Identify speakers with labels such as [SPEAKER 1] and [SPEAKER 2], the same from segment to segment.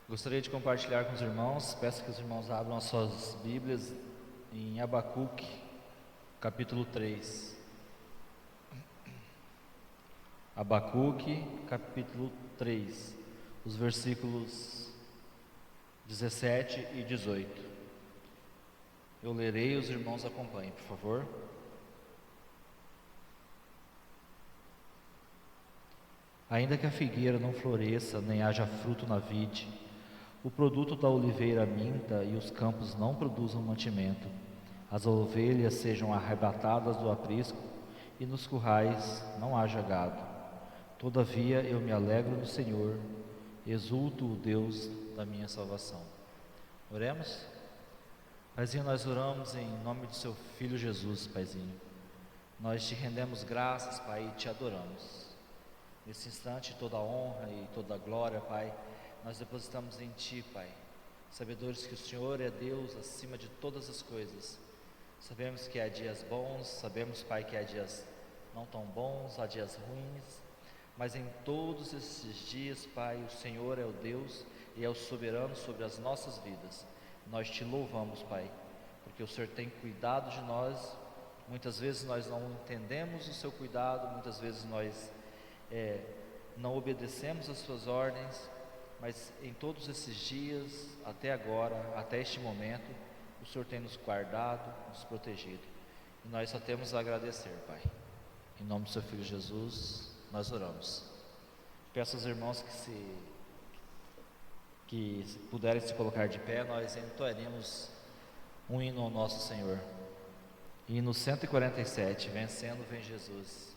[SPEAKER 1] Gostaria de compartilhar com os irmãos, peço que os irmãos abram as suas Bíblias em Abacuque, capítulo 3. Abacuque, capítulo 3, os versículos 17 e 18. Eu lerei, os irmãos acompanhem, por favor. Ainda que a figueira não floresça, nem haja fruto na vide, o produto da oliveira minta e os campos não produzam mantimento, as ovelhas sejam arrebatadas do aprisco e nos currais não haja gado. Todavia eu me alegro no Senhor, exulto o Deus da minha salvação. Oremos? Paizinho, nós oramos em nome do seu Filho Jesus, Paizinho. Nós te rendemos graças, Pai, e te adoramos. Nesse instante, toda a honra e toda a glória, Pai, nós depositamos em Ti, Pai, sabedores que o Senhor é Deus acima de todas as coisas. Sabemos que há dias bons, sabemos, Pai, que há dias não tão bons, há dias ruins, mas em todos esses dias, Pai, o Senhor é o Deus e é o soberano sobre as nossas vidas. Nós Te louvamos, Pai, porque o Senhor tem cuidado de nós. Muitas vezes nós não entendemos o Seu cuidado, muitas vezes nós não obedecemos às Suas ordens, mas em todos esses dias, até agora, até este momento, o Senhor tem nos guardado, nos protegido, e nós só temos a agradecer, Pai. Em nome do Seu Filho Jesus, nós oramos. Peço aos irmãos que se puderem se colocar de pé, nós entoaremos um hino ao nosso Senhor. Hino 147, Vencendo vem Jesus.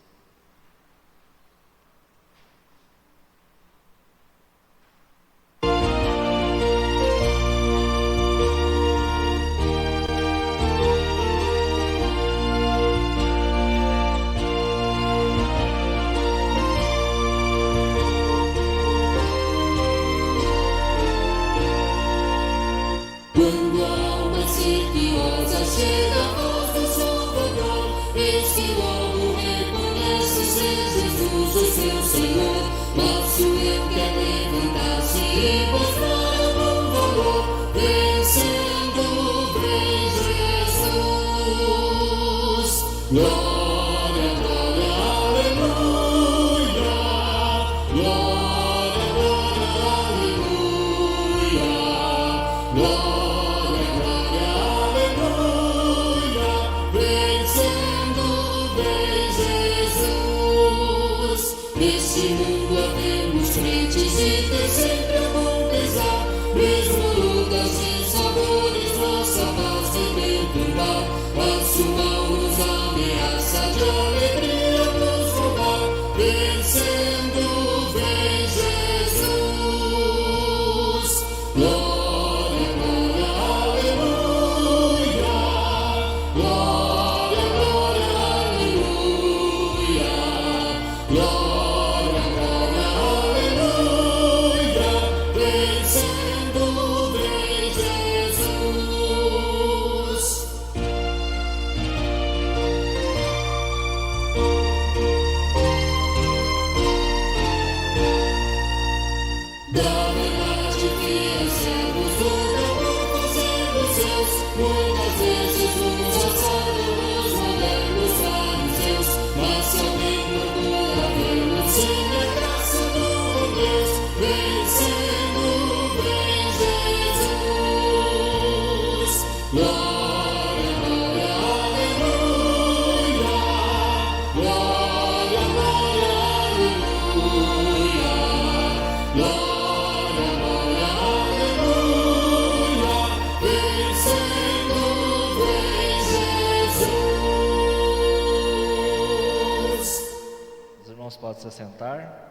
[SPEAKER 1] Pode se assentar.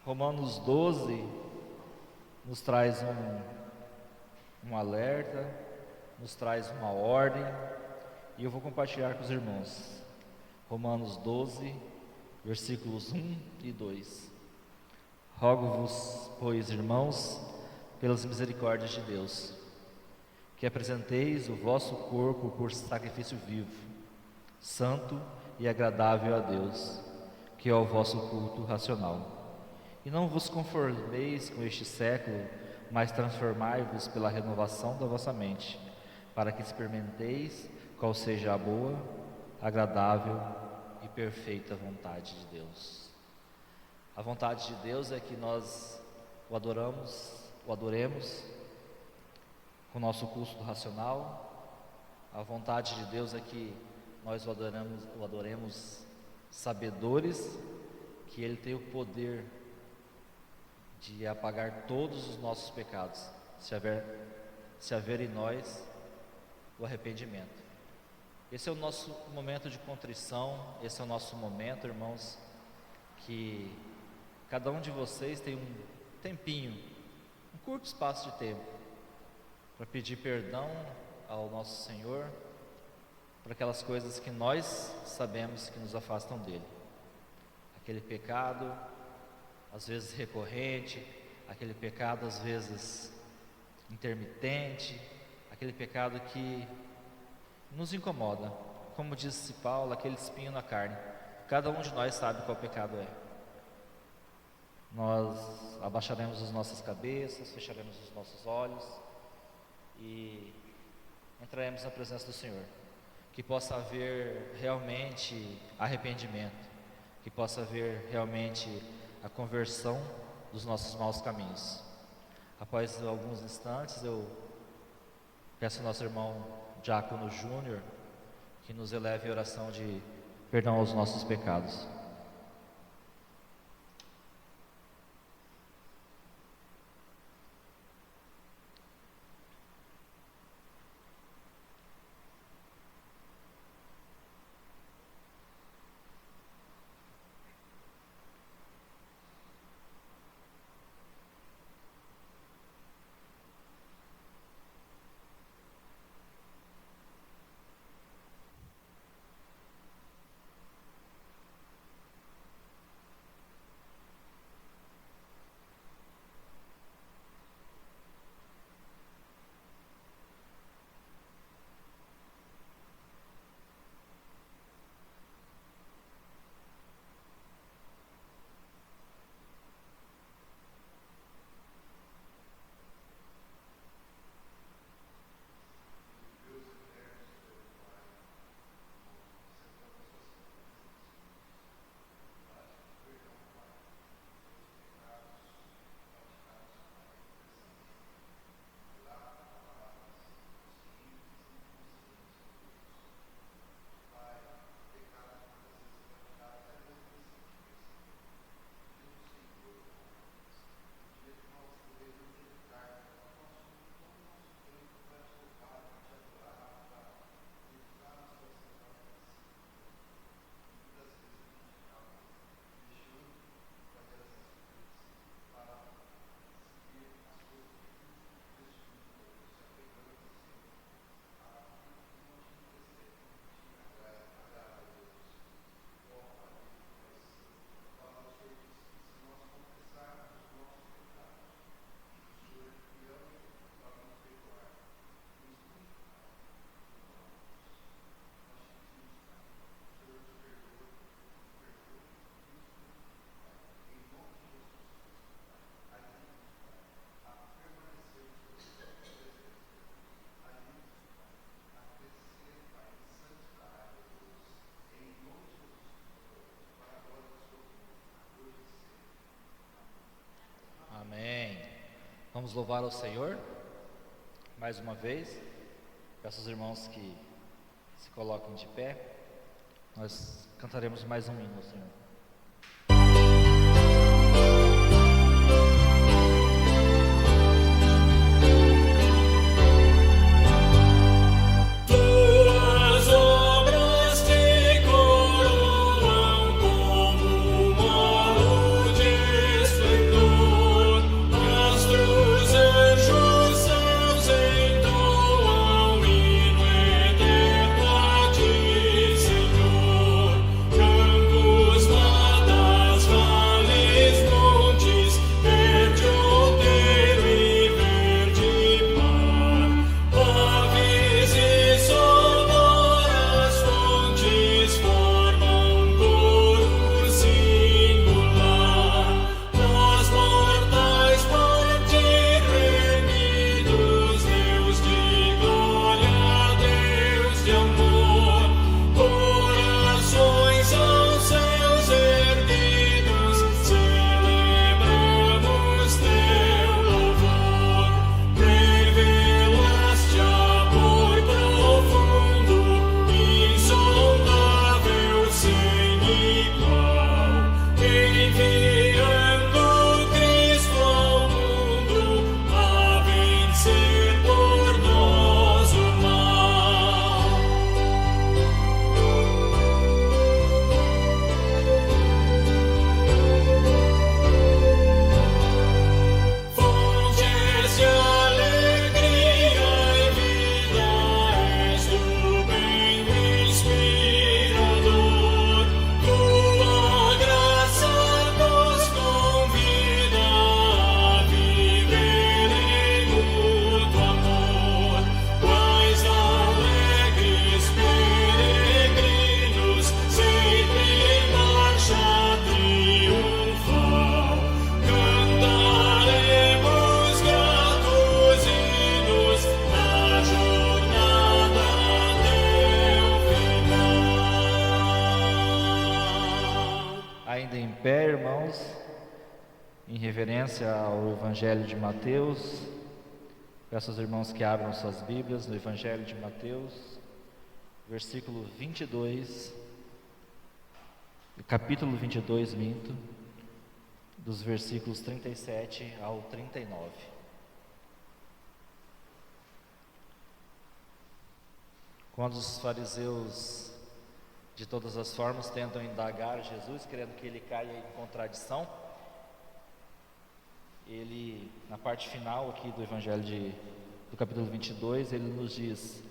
[SPEAKER 1] Romanos 12 nos traz um alerta, nos traz uma ordem, e eu vou compartilhar com os irmãos. Romanos 12, versículos 1 e 2. Rogo-vos, pois, irmãos, pelas misericórdias de Deus, que apresenteis o vosso corpo por sacrifício vivo, santo e agradável a Deus, que é o vosso culto racional. E não vos conformeis com este século, mas transformai-vos pela renovação da vossa mente, para que experimenteis qual seja a boa, agradável e perfeita vontade de Deus. A vontade de Deus é que nós o adoremos com o nosso culto racional. A vontade de Deus é que nós o adoremos sabedores que Ele tem o poder de apagar todos os nossos pecados, se haver em nós o arrependimento. Esse é o nosso momento de contrição, esse é o nosso momento, irmãos, que cada um de vocês tem um tempinho, um curto espaço de tempo, para pedir perdão ao nosso Senhor, por aquelas coisas que nós sabemos que nos afastam dele. Aquele pecado, às vezes recorrente, aquele pecado às vezes intermitente, aquele pecado que nos incomoda. Como disse Paulo, aquele espinho na carne. Cada um de nós sabe qual pecado é. Nós abaixaremos as nossas cabeças, fecharemos os nossos olhos e entraremos na presença do Senhor. Que possa haver realmente arrependimento, que possa haver realmente a conversão dos nossos maus caminhos. Após alguns instantes, eu peço ao nosso irmão Diácono Júnior que nos eleve a oração de perdão aos nossos pecados. Vamos louvar ao Senhor mais uma vez. Peço aos irmãos que se coloquem de pé. Nós cantaremos mais um hino ao Senhor.
[SPEAKER 2] Os
[SPEAKER 1] irmãos, em reverência ao Evangelho de Mateus, peço aos irmãos que abram suas Bíblias no Evangelho de Mateus, versículo 22, capítulo 22, dos versículos 37 ao 39. Quando os fariseus, de todas as formas, tentam indagar Jesus, querendo que ele caia em contradição, ele, na parte final aqui do Evangelho do capítulo 22, ele nos diz: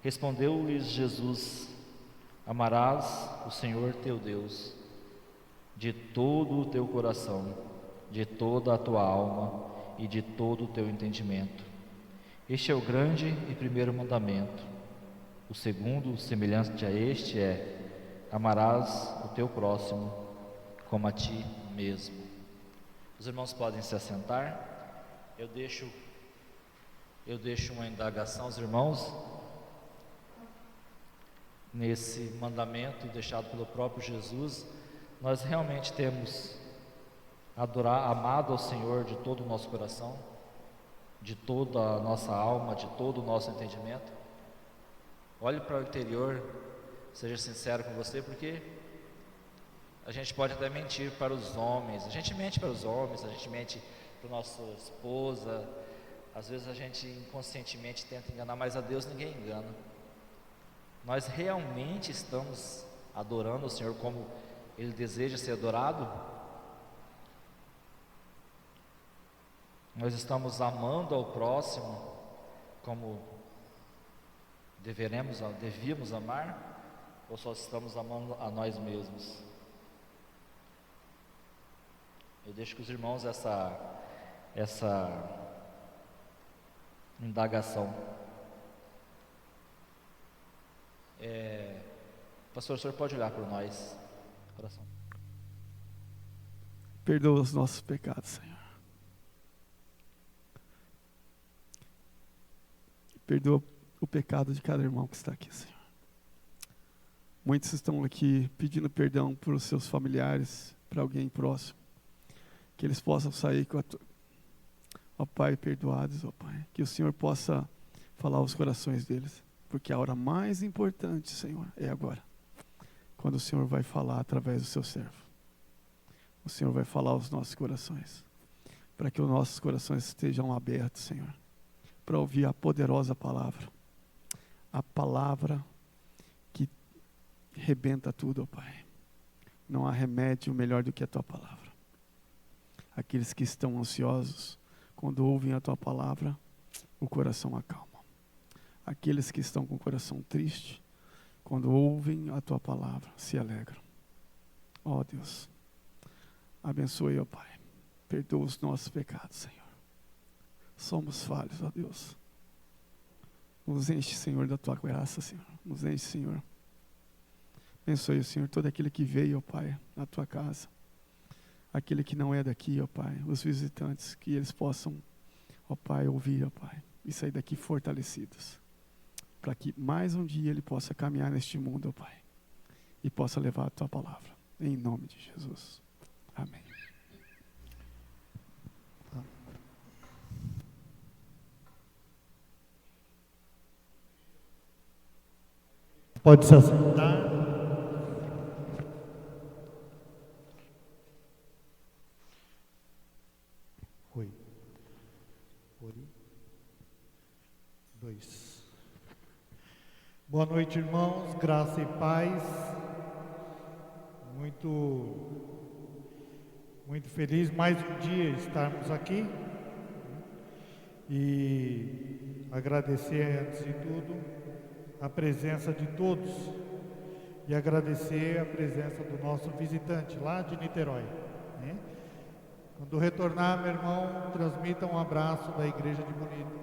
[SPEAKER 1] respondeu-lhes Jesus: amarás o Senhor teu Deus de todo o teu coração, de toda a tua alma e de todo o teu entendimento. Este é o grande e primeiro mandamento. O segundo, semelhante a este, é: amarás o teu próximo como a ti mesmo. Os irmãos podem se assentar. Eu deixo uma indagação aos irmãos nesse mandamento deixado pelo próprio Jesus. Nós realmente temos amado ao Senhor de todo o nosso coração, de toda a nossa alma, de todo o nosso entendimento? Olhe para o interior, seja sincero com você, porque a gente pode até mentir para os homens, a gente mente para os homens, a gente mente para a nossa esposa, às vezes a gente inconscientemente tenta enganar, mas a Deus ninguém engana. Nós realmente estamos adorando o Senhor como Ele deseja ser adorado? Nós estamos amando ao próximo como devíamos amar? Ou só estamos amando a nós mesmos? Eu deixo com os irmãos essa indagação. Pastor, o senhor pode olhar para nós? Oração.
[SPEAKER 2] Perdoa os nossos pecados, Senhor. Perdoa o pecado de cada irmão que está aqui, Senhor. Muitos estão aqui pedindo perdão para os seus familiares, para alguém próximo. Que eles possam sair com ó Pai, perdoados, ó Pai. Que o Senhor possa falar aos corações deles. Porque a hora mais importante, Senhor, é agora. Quando o Senhor vai falar através do seu servo. O Senhor vai falar aos nossos corações. Para que os nossos corações estejam abertos, Senhor. Para ouvir a poderosa palavra. A palavra que rebenta tudo, ó Pai. Não há remédio melhor do que a Tua palavra. Aqueles que estão ansiosos, quando ouvem a Tua palavra, o coração acalma. Aqueles que estão com o coração triste, quando ouvem a Tua palavra, se alegram. Ó Deus, abençoe, ó Pai. Perdoa os nossos pecados, Senhor. Somos falhos, ó Deus. Nos enche, Senhor, da Tua graça, Senhor. Nos enche, Senhor. Abençoe, Senhor, todo aquele que veio, ó Pai, na Tua casa. Aquele que não é daqui, ó Pai. Os visitantes, que eles possam, ó Pai, ouvir, ó Pai. E sair daqui fortalecidos. Para que mais um dia ele possa caminhar neste mundo, ó Pai. E possa levar a Tua palavra. Em nome de Jesus. Amém.
[SPEAKER 3] Pode se assentar. Oi. 2. Boa noite, irmãos. Graça e paz. Muito feliz mais um dia estarmos aqui. E agradecer, antes de tudo, a presença de todos e agradecer a presença do nosso visitante lá de Niterói, né? Quando retornar, meu irmão, transmita um abraço da igreja de Bonito,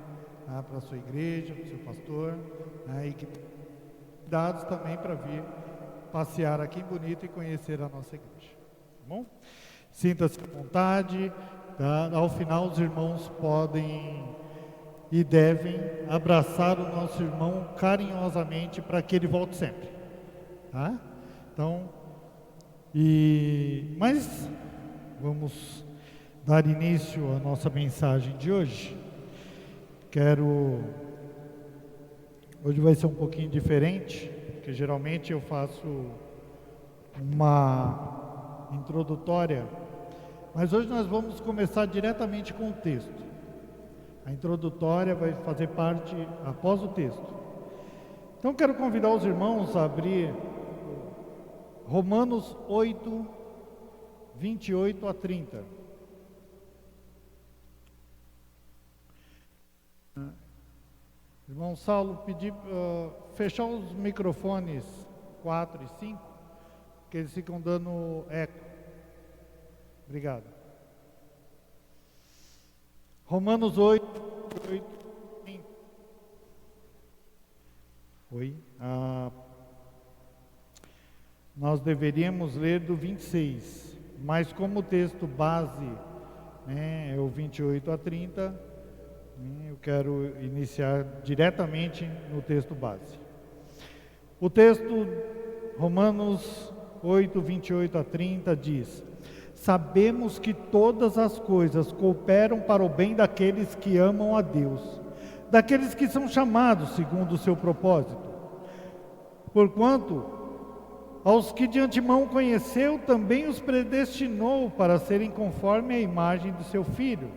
[SPEAKER 3] tá? Para a sua igreja, para o seu pastor, né? E que dados também para vir passear aqui em Bonito e conhecer a nossa igreja, tá bom? Sinta-se à vontade, tá? Ao final os irmãos podem e devem abraçar o nosso irmão carinhosamente para que ele volte sempre, tá? Então, mas Vamos dar início à nossa mensagem de hoje. Hoje vai ser um pouquinho diferente, porque geralmente eu faço uma introdutória, mas hoje nós vamos começar diretamente com o texto. A introdutória vai fazer parte após o texto. Então quero convidar os irmãos a abrir Romanos 8, 28 a 30. Irmão Saulo, pedir fechar os microfones 4 e 5, porque eles ficam dando eco. Obrigado. Romanos 8, 5. Oi. Nós deveríamos ler do 26, mas como o texto base, né, é o 28 a 30, eu quero iniciar diretamente no texto base. O texto, Romanos 8, 28 a 30, diz: sabemos que todas as coisas cooperam para o bem daqueles que amam a Deus, daqueles que são chamados segundo o seu propósito. Porquanto aos que de antemão conheceu, também os predestinou para serem conforme a imagem do seu Filho,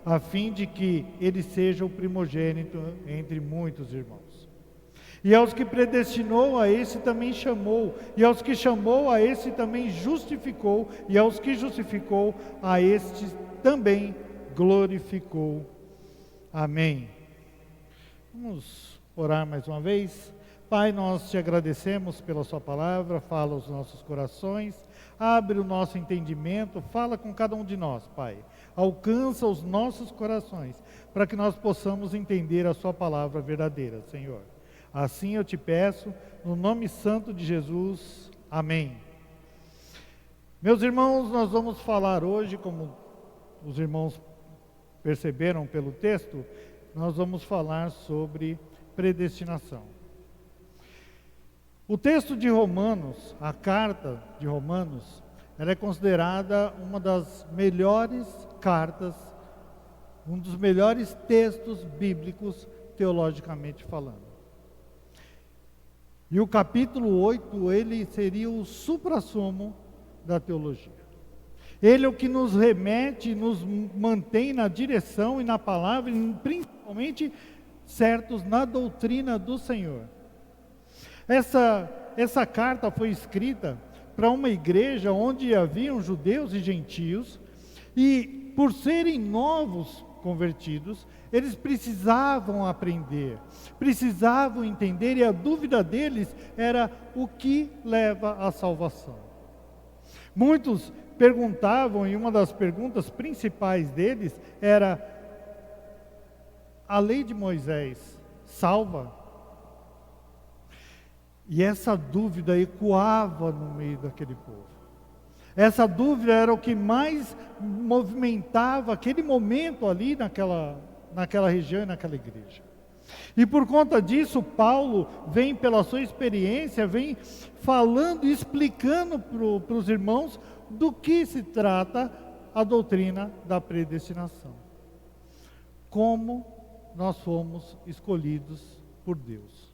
[SPEAKER 3] a fim de que ele seja o primogênito entre muitos irmãos. E aos que predestinou, a esse também chamou, e aos que chamou, a esse também justificou, e aos que justificou, a este também glorificou. Amém. Vamos orar mais uma vez. Pai, nós te agradecemos pela sua palavra, fala aos nossos corações, abre o nosso entendimento, fala com cada um de nós, Pai. Alcança os nossos corações, para que nós possamos entender a sua palavra verdadeira, Senhor. Assim eu te peço, no nome santo de Jesus. Amém. Meus irmãos, nós vamos falar hoje, como os irmãos perceberam pelo texto, nós vamos falar sobre predestinação. O texto de Romanos, a carta de Romanos, ela é considerada uma das melhores cartas, um dos melhores textos bíblicos, teologicamente falando. E o capítulo 8, ele seria o suprassumo da teologia. Ele é o que nos remete, nos mantém na direção e na palavra, e principalmente certos na doutrina do Senhor. Essa carta foi escrita para uma igreja onde haviam judeus e gentios, e por serem novos convertidos, eles precisavam aprender, precisavam entender, e a dúvida deles era o que leva à salvação. Muitos perguntavam, e uma das perguntas principais deles era: a lei de Moisés salva? E essa dúvida ecoava no meio daquele povo. Essa dúvida era o que mais movimentava aquele momento ali naquela região e naquela igreja. E por conta disso, Paulo vem pela sua experiência, vem falando e explicando para os irmãos do que se trata a doutrina da predestinação. Como nós fomos escolhidos por Deus.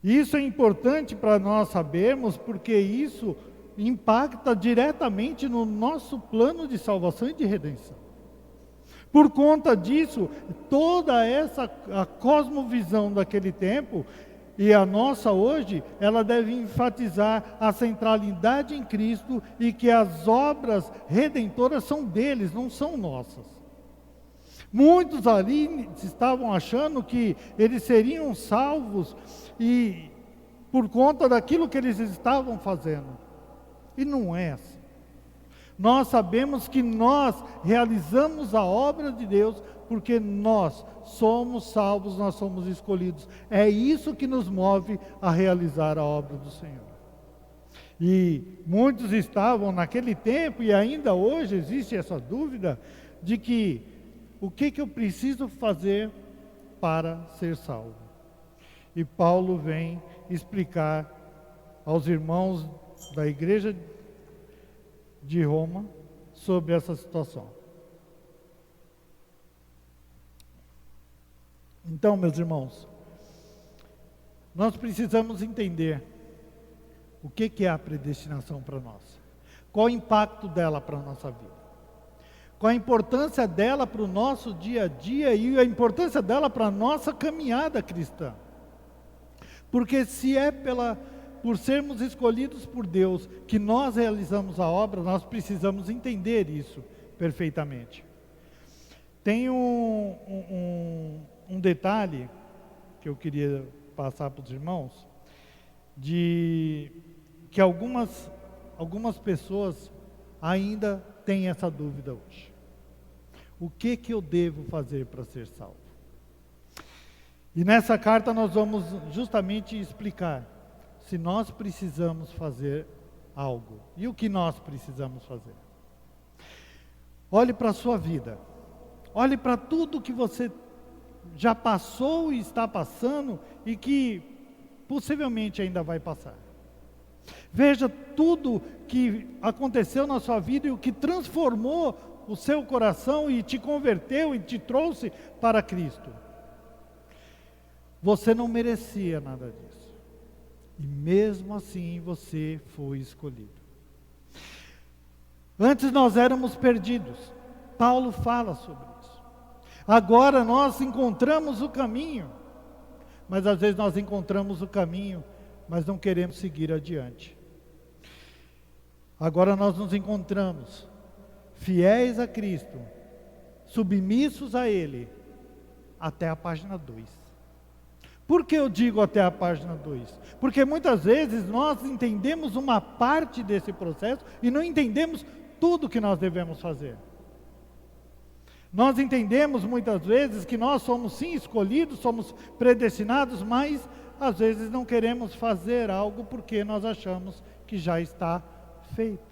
[SPEAKER 3] Isso é importante para nós sabermos, porque isso impacta diretamente no nosso plano de salvação e de redenção. Por conta disso, toda a cosmovisão daquele tempo e a nossa hoje, ela deve enfatizar a centralidade em Cristo e que as obras redentoras são deles, não são nossas. Muitos ali estavam achando que eles seriam salvos e por conta daquilo que eles estavam fazendo. E não é assim. Nós sabemos que nós realizamos a obra de Deus porque nós somos salvos, nós somos escolhidos. É isso que nos move a realizar a obra do Senhor. E muitos estavam naquele tempo, e ainda hoje existe essa dúvida, de que o que eu preciso fazer para ser salvo? E Paulo vem explicar aos irmãos da igreja de Roma sobre essa situação. Então, meus irmãos, nós precisamos entender o que é a predestinação para nós. Qual o impacto dela para a nossa vida? Qual a importância dela para o nosso dia a dia e a importância dela para a nossa caminhada cristã? Porque se é por sermos escolhidos por Deus que nós realizamos a obra, nós precisamos entender isso perfeitamente. Tem um detalhe que eu queria passar para os irmãos, de que algumas pessoas ainda têm essa dúvida hoje. O que eu devo fazer para ser salvo? E nessa carta nós vamos justamente explicar se nós precisamos fazer algo. E o que nós precisamos fazer? Olhe para a sua vida. Olhe para tudo que você já passou e está passando e que possivelmente ainda vai passar. Veja tudo que aconteceu na sua vida e o que transformou o seu coração e te converteu e te trouxe para Cristo. Você não merecia nada disso. E mesmo assim você foi escolhido. Antes nós éramos perdidos. Paulo fala sobre isso. Agora nós encontramos o caminho. Mas às vezes nós encontramos o caminho, mas não queremos seguir adiante. Agora nós nos encontramos fiéis a Cristo, submissos a Ele, até a página 2. Por que eu digo até a página 2? Porque muitas vezes nós entendemos uma parte desse processo e não entendemos tudo que nós devemos fazer. Nós entendemos muitas vezes que nós somos sim escolhidos, somos predestinados, mas às vezes não queremos fazer algo porque nós achamos que já está feito,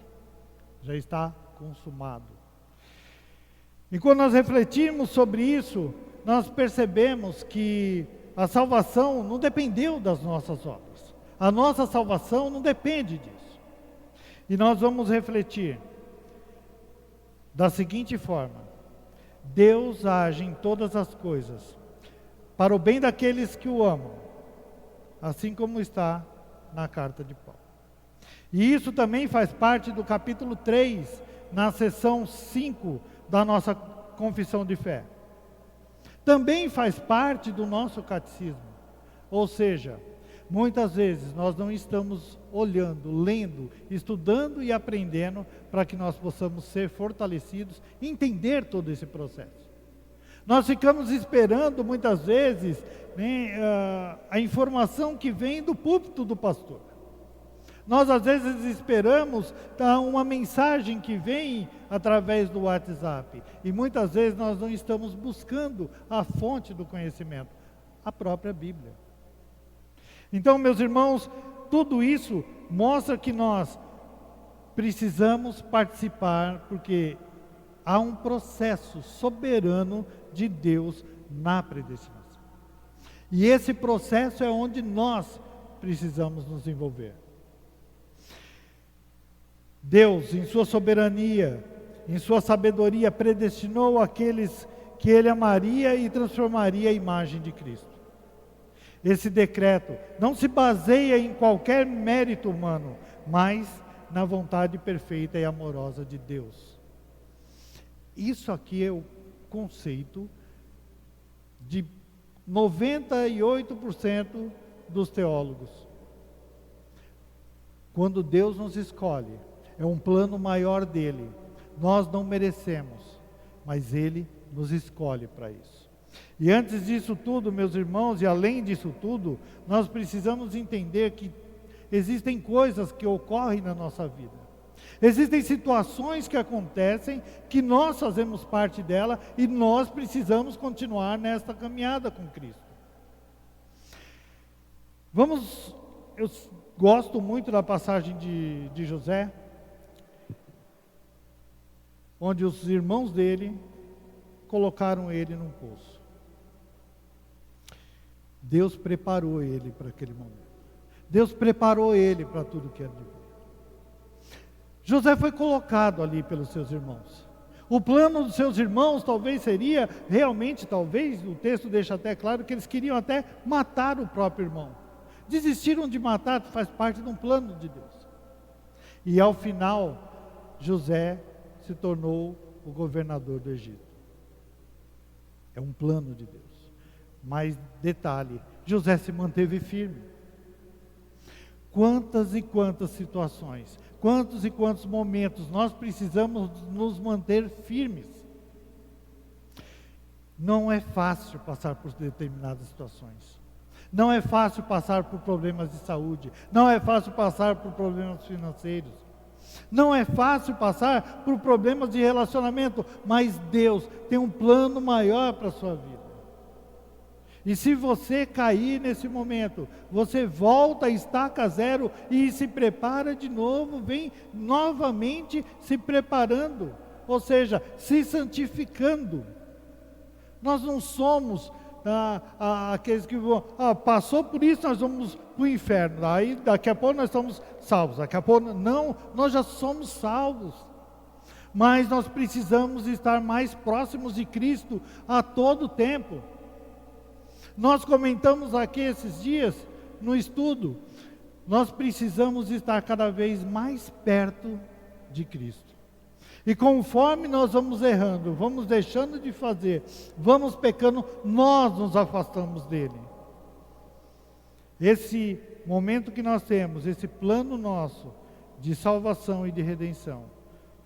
[SPEAKER 3] já está consumado. E quando nós refletimos sobre isso, nós percebemos que a salvação não dependeu das nossas obras. A nossa salvação não depende disso. E nós vamos refletir da seguinte forma: Deus age em todas as coisas para o bem daqueles que o amam, assim como está na carta de Paulo. E isso também faz parte do capítulo 3, na seção 5 da nossa confissão de fé. Também faz parte do nosso catecismo. Ou seja, muitas vezes nós não estamos olhando, lendo, estudando e aprendendo para que nós possamos ser fortalecidos e entender todo esse processo. Nós ficamos esperando muitas vezes a informação que vem do púlpito do pastor. Nós às vezes esperamos uma mensagem que vem através do WhatsApp. E muitas vezes nós não estamos buscando a fonte do conhecimento, a própria Bíblia. Então, meus irmãos, tudo isso mostra que nós precisamos participar, porque há um processo soberano de Deus na predestinação. E esse processo é onde nós precisamos nos envolver. Deus, em sua soberania, em sua sabedoria, predestinou aqueles que Ele amaria e transformaria a imagem de Cristo. Esse decreto não se baseia em qualquer mérito humano, mas na vontade perfeita e amorosa de Deus. Isso aqui é o conceito de 98% dos teólogos. Quando Deus nos escolhe, é um plano maior dele. Nós não merecemos, mas Ele nos escolhe para isso. E antes disso tudo, meus irmãos, e além disso tudo, nós precisamos entender que existem coisas que ocorrem na nossa vida. Existem situações que acontecem, que nós fazemos parte dela, e nós precisamos continuar nesta caminhada com Cristo. Eu gosto muito da passagem de José, onde os irmãos dele colocaram ele num poço. Deus preparou ele para aquele momento. Deus preparou ele para tudo que era de vir. José foi colocado ali pelos seus irmãos. O plano dos seus irmãos talvez seria, realmente, talvez, o texto deixa até claro que eles queriam até matar o próprio irmão. Desistiram de matar, faz parte de um plano de Deus. E ao final, José se tornou o governador do Egito. É um plano de Deus. Mas detalhe, José se manteve firme. Quantas e quantas situações, quantos e quantos momentos nós precisamos nos manter firmes. Não é fácil passar por determinadas situações. Não é fácil passar por problemas de saúde. Não é fácil passar por problemas financeiros. Não é fácil passar por problemas de relacionamento. Mas Deus tem um plano maior para a sua vida. E se você cair nesse momento, você volta, estaca zero e se prepara de novo, vem novamente se preparando, ou seja, se santificando. Nós não somos aqueles que vão, passou por isso, nós vamos para o inferno, aí daqui a pouco nós estamos salvos, daqui a pouco, não, nós já somos salvos. Mas nós precisamos estar mais próximos de Cristo a todo tempo. Nós comentamos aqui esses dias, no estudo, nós precisamos estar cada vez mais perto de Cristo. E conforme nós vamos errando, vamos deixando de fazer, vamos pecando, nós nos afastamos dele. Esse momento que nós temos, esse plano nosso de salvação e de redenção,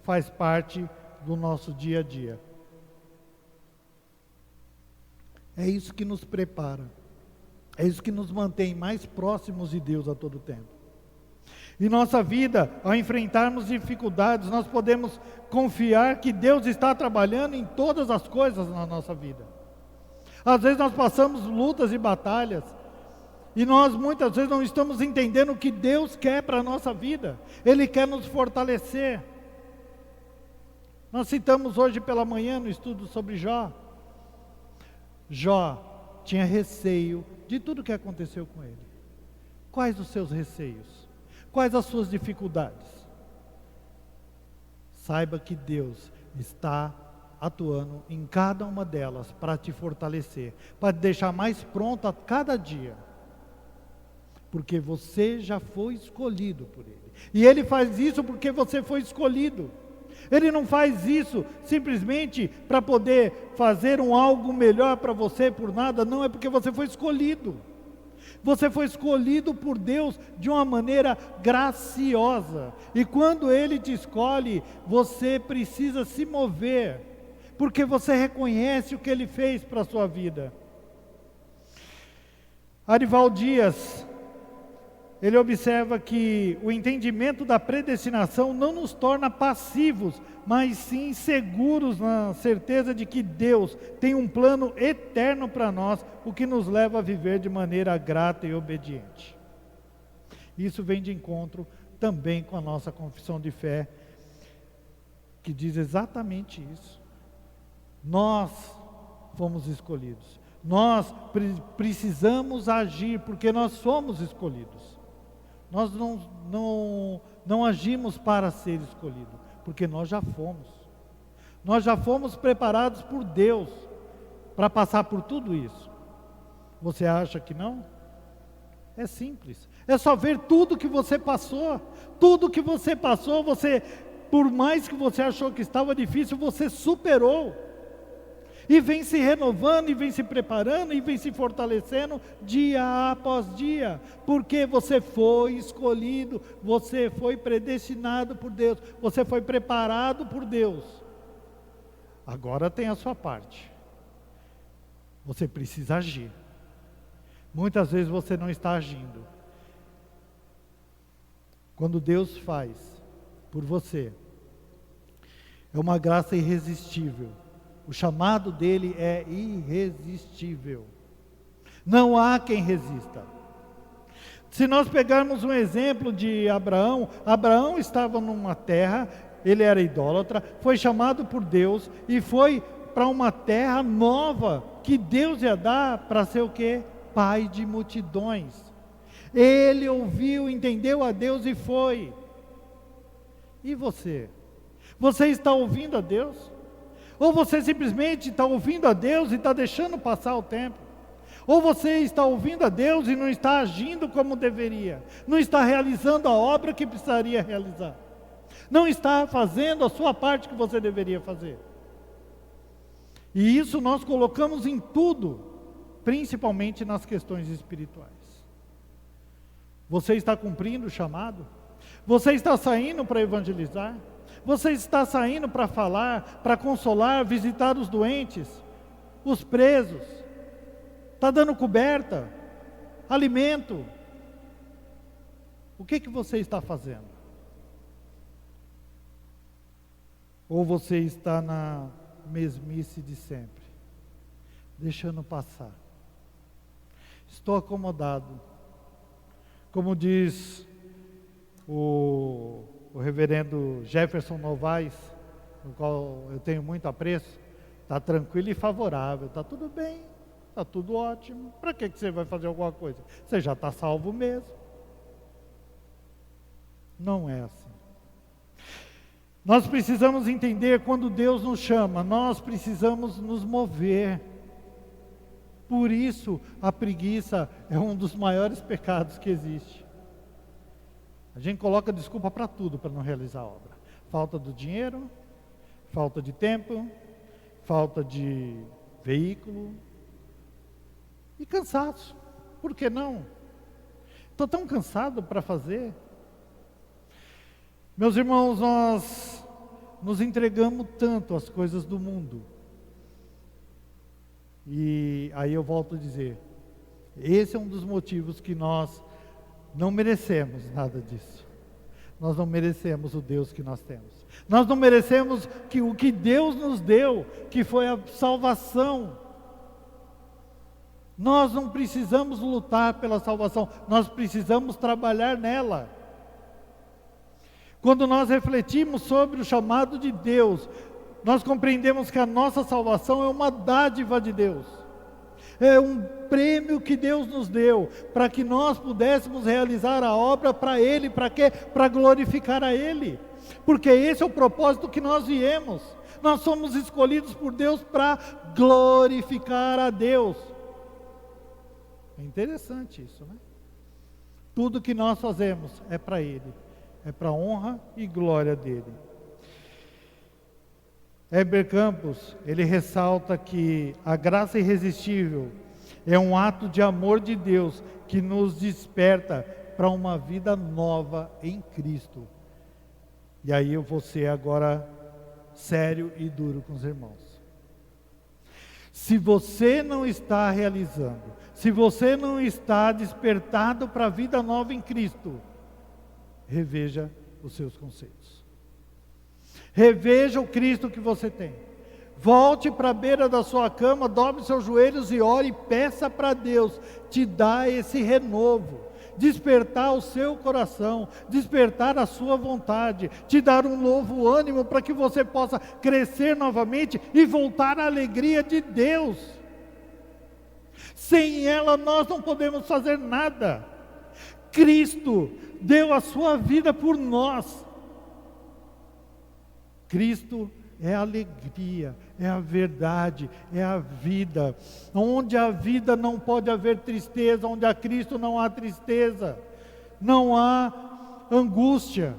[SPEAKER 3] faz parte do nosso dia a dia. É isso que nos prepara, é isso que nos mantém mais próximos de Deus a todo tempo. Em nossa vida, ao enfrentarmos dificuldades, nós podemos confiar que Deus está trabalhando em todas as coisas na nossa vida. Às vezes nós passamos lutas e batalhas, e nós muitas vezes não estamos entendendo o que Deus quer para a nossa vida. Ele quer nos fortalecer. Nós citamos hoje pela manhã no estudo sobre Jó. Jó tinha receio de tudo que aconteceu com ele. Quais os seus receios? Quais as suas dificuldades? Saiba que Deus está atuando em cada uma delas para te fortalecer, para te deixar mais pronto a cada dia. Porque você já foi escolhido por Ele. E Ele faz isso porque você foi escolhido. Ele não faz isso simplesmente para poder fazer algo melhor para você por nada, não, é porque você foi escolhido. Você foi escolhido por Deus de uma maneira graciosa. E quando Ele te escolhe, você precisa se mover, porque você reconhece o que Ele fez para a sua vida. Arival Dias, ele observa que o entendimento da predestinação não nos torna passivos, mas sim seguros na certeza de que Deus tem um plano eterno para nós, o que nos leva a viver de maneira grata e obediente. Isso vem de encontro também com a nossa confissão de fé, que diz exatamente isso. Nós fomos escolhidos. Nós precisamos agir porque nós somos escolhidos. Nós não agimos para ser escolhido, porque nós já fomos. Nós já fomos preparados por Deus para passar por tudo isso. Você acha que não? É simples. É só ver tudo que você passou. Tudo que você passou, você, por mais que você achou que estava difícil, você superou. E vem se renovando, e vem se preparando, e vem se fortalecendo dia após dia. Porque você foi escolhido, você foi predestinado por Deus, você foi preparado por Deus. Agora tem a sua parte. Você precisa agir. Muitas vezes você não está agindo. Quando Deus faz por você, é uma graça irresistível. O chamado dele é irresistível. Não há quem resista. Se nós pegarmos um exemplo de Abraão, Abraão estava numa terra, ele era idólatra, foi chamado por Deus e foi para uma terra nova que Deus ia dar para ser o quê? Pai de multidões. Ele ouviu, entendeu a Deus e foi. E você? Você está ouvindo a Deus? Ou você simplesmente está ouvindo a Deus e está deixando passar o tempo? Ou você está ouvindo a Deus e não está agindo como deveria? Não está realizando a obra que precisaria realizar? Não está fazendo a sua parte que você deveria fazer? E isso nós colocamos em tudo, principalmente nas questões espirituais. Você está cumprindo o chamado? Você está saindo para evangelizar? Você está saindo para falar, para consolar, visitar os doentes, os presos? Está dando coberta, alimento? O que você está fazendo? Ou você está na mesmice de sempre, deixando passar? Estou acomodado. Como diz o reverendo Jefferson Novaes, no qual eu tenho muito apreço, está tranquilo e favorável, está tudo bem, está tudo ótimo. Para que você vai fazer alguma coisa? Você já está salvo mesmo. Não é assim. Nós precisamos entender, quando Deus nos chama, nós precisamos nos mover. Por isso, a preguiça é um dos maiores pecados que existe. A gente coloca desculpa para tudo para não realizar a obra. Falta do dinheiro, falta de tempo, falta de veículo e cansaço. Por que não? Estou tão cansado para fazer. Meus irmãos, nós nos entregamos tanto às coisas do mundo. E aí eu volto a dizer, esse é um dos motivos que nós não merecemos nada disso. Nós não merecemos o Deus que nós temos. Nós não merecemos o que Deus nos deu, que foi a salvação. Nós não precisamos lutar pela salvação, nós precisamos trabalhar nela. Quando nós refletimos sobre o chamado de Deus, nós compreendemos que a nossa salvação é uma dádiva de Deus. É um prêmio que Deus nos deu, para que nós pudéssemos realizar a obra para Ele. Para quê? Para glorificar a Ele. Porque esse é o propósito que nós viemos. Nós somos escolhidos por Deus para glorificar a Deus. É interessante isso, né? Tudo que nós fazemos é para Ele. É para a honra e glória dEle. Heber Campos, ele ressalta que a graça irresistível é um ato de amor de Deus que nos desperta para uma vida nova em Cristo. E aí eu vou ser agora sério e duro com os irmãos. Se você não está realizando, se você não está despertado para a vida nova em Cristo, reveja os seus conceitos. Reveja o Cristo que você tem. Volte para a beira da sua cama, dobre seus joelhos e ore e peça para Deus te dar esse renovo, despertar o seu coração, despertar a sua vontade, te dar um novo ânimo para que você possa crescer novamente e voltar à alegria de Deus. Sem ela nós não podemos fazer nada. Cristo deu a sua vida por nós. Cristo é a alegria, é a verdade, é a vida. Onde há vida não pode haver tristeza, onde há Cristo não há tristeza, não há angústia.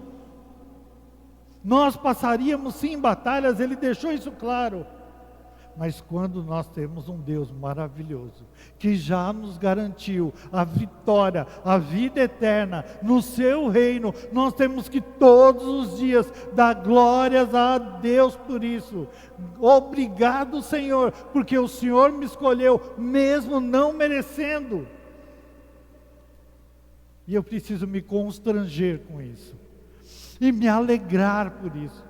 [SPEAKER 3] Nós passaríamos sim batalhas, Ele deixou isso claro. Mas quando nós temos um Deus maravilhoso, que já nos garantiu a vitória, a vida eterna, no seu reino, nós temos que todos os dias dar glórias a Deus por isso. Obrigado, Senhor, porque o Senhor me escolheu, mesmo não merecendo. E eu preciso me constranger com isso, e me alegrar por isso.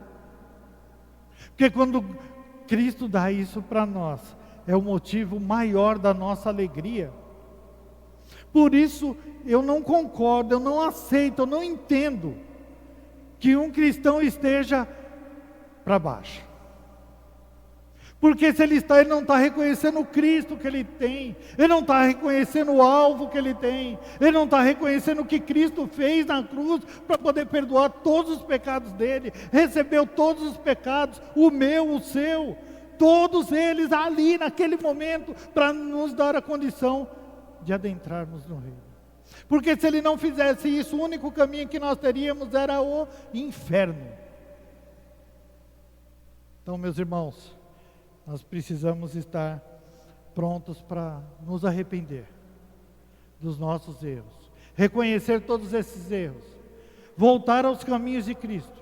[SPEAKER 3] Porque quando Cristo dá isso para nós, é o motivo maior da nossa alegria. Por isso, eu não concordo, eu não aceito, eu não entendo que um cristão esteja para baixo. Porque se ele não está reconhecendo o Cristo que ele tem, ele não está reconhecendo o alvo que ele tem, ele não está reconhecendo o que Cristo fez na cruz para poder perdoar todos os pecados dele, recebeu todos os pecados, o meu, o seu, todos eles ali naquele momento, para nos dar a condição de adentrarmos no reino. Porque se ele não fizesse isso, o único caminho que nós teríamos era o inferno. Então, meus irmãos, nós precisamos estar prontos para nos arrepender dos nossos erros, reconhecer todos esses erros, voltar aos caminhos de Cristo,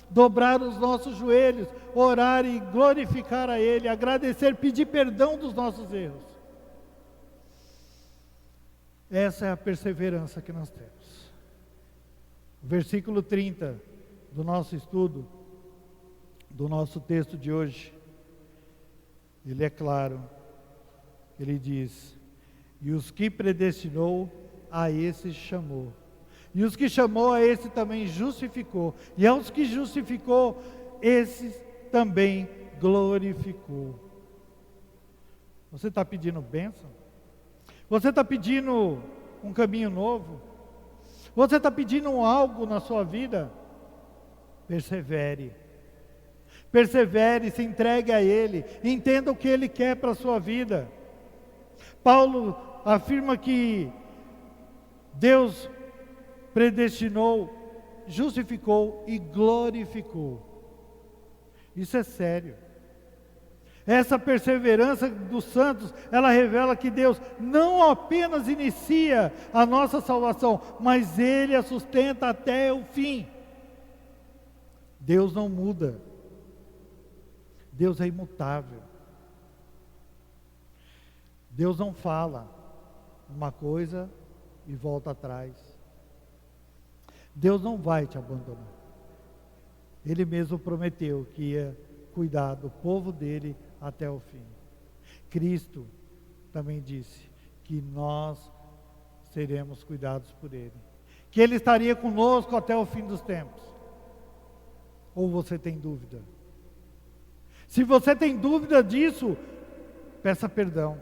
[SPEAKER 3] dobrar os nossos joelhos, orar e glorificar a Ele, agradecer, pedir perdão dos nossos erros. Essa é a perseverança que nós temos. O versículo 30 do nosso estudo, do nosso texto de hoje, ele é claro, ele diz: e os que predestinou, a esses chamou, e os que chamou, a esse também justificou, e aos que justificou, esses também glorificou. Você está pedindo bênção? Você está pedindo um caminho novo? Você está pedindo algo na sua vida? Persevere. Persevere, se entregue a Ele, entenda o que Ele quer para a sua vida. Paulo afirma que Deus predestinou, justificou e glorificou. Isso é sério. Essa perseverança dos santos, ela revela que Deus não apenas inicia a nossa salvação, mas Ele a sustenta até o fim. Deus não muda. Deus é imutável. Deus não fala uma coisa e volta atrás. Deus não vai te abandonar. Ele mesmo prometeu que ia cuidar do povo dele até o fim. Cristo também disse que nós seremos cuidados por Ele, que Ele estaria conosco até o fim dos tempos. Ou você tem dúvida? Se você tem dúvida disso, peça perdão.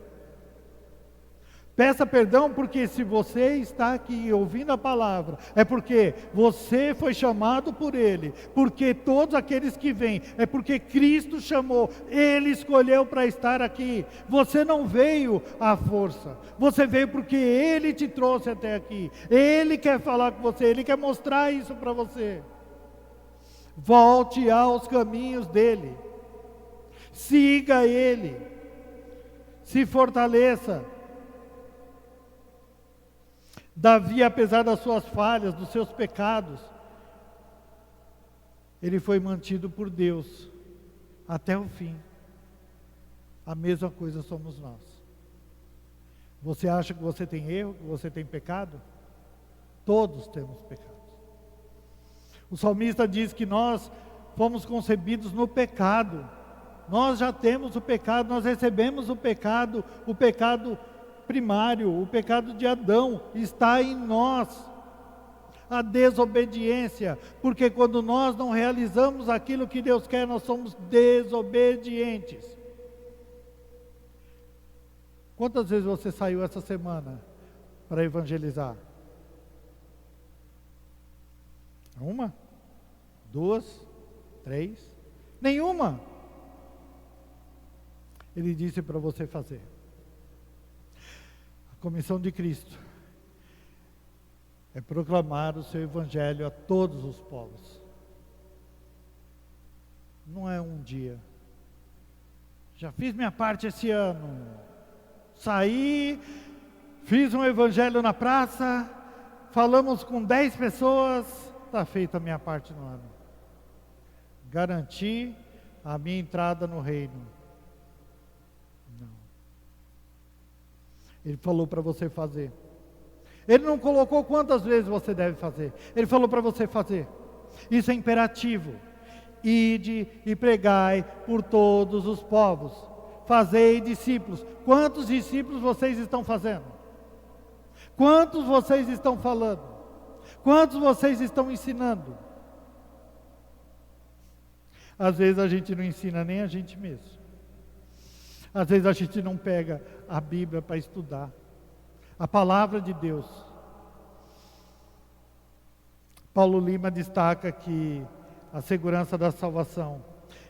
[SPEAKER 3] Peça perdão, porque se você está aqui ouvindo a palavra, é porque você foi chamado por Ele, porque todos aqueles que vêm, é porque Cristo chamou, Ele escolheu para estar aqui. Você não veio à força, você veio porque Ele te trouxe até aqui, Ele quer falar com você, Ele quer mostrar isso para você. Volte aos caminhos dEle, siga Ele, se fortaleça. Davi, apesar das suas falhas, dos seus pecados, ele foi mantido por Deus até o fim. A mesma coisa somos nós. Você acha que você tem erro, que você tem pecado? Todos temos pecados. O salmista diz que nós fomos concebidos no pecado. Nós já temos o pecado, nós recebemos o pecado primário, o pecado de Adão está em nós. A desobediência, porque quando nós não realizamos aquilo que Deus quer, nós somos desobedientes. Quantas vezes você saiu essa semana para evangelizar? 1? 2? 3? Nenhuma. Ele disse para você fazer. A comissão de Cristo é proclamar o seu evangelho a todos os povos. Não é um dia. Já fiz minha parte esse ano. Saí, fiz um evangelho na praça, falamos com 10 pessoas, está feita a minha parte no ano. Garanti a minha entrada no reino. Não. Ele falou para você fazer. Ele não colocou quantas vezes você deve fazer. Ele falou para você fazer. Isso é imperativo. Ide e pregai por todos os povos. Fazei discípulos. Quantos discípulos vocês estão fazendo? Quantos vocês estão falando? Quantos vocês estão ensinando? Às vezes a gente não ensina nem a gente mesmo. Às vezes a gente não pega a Bíblia para estudar, a palavra de Deus. Paulo Lima destaca que a segurança da salvação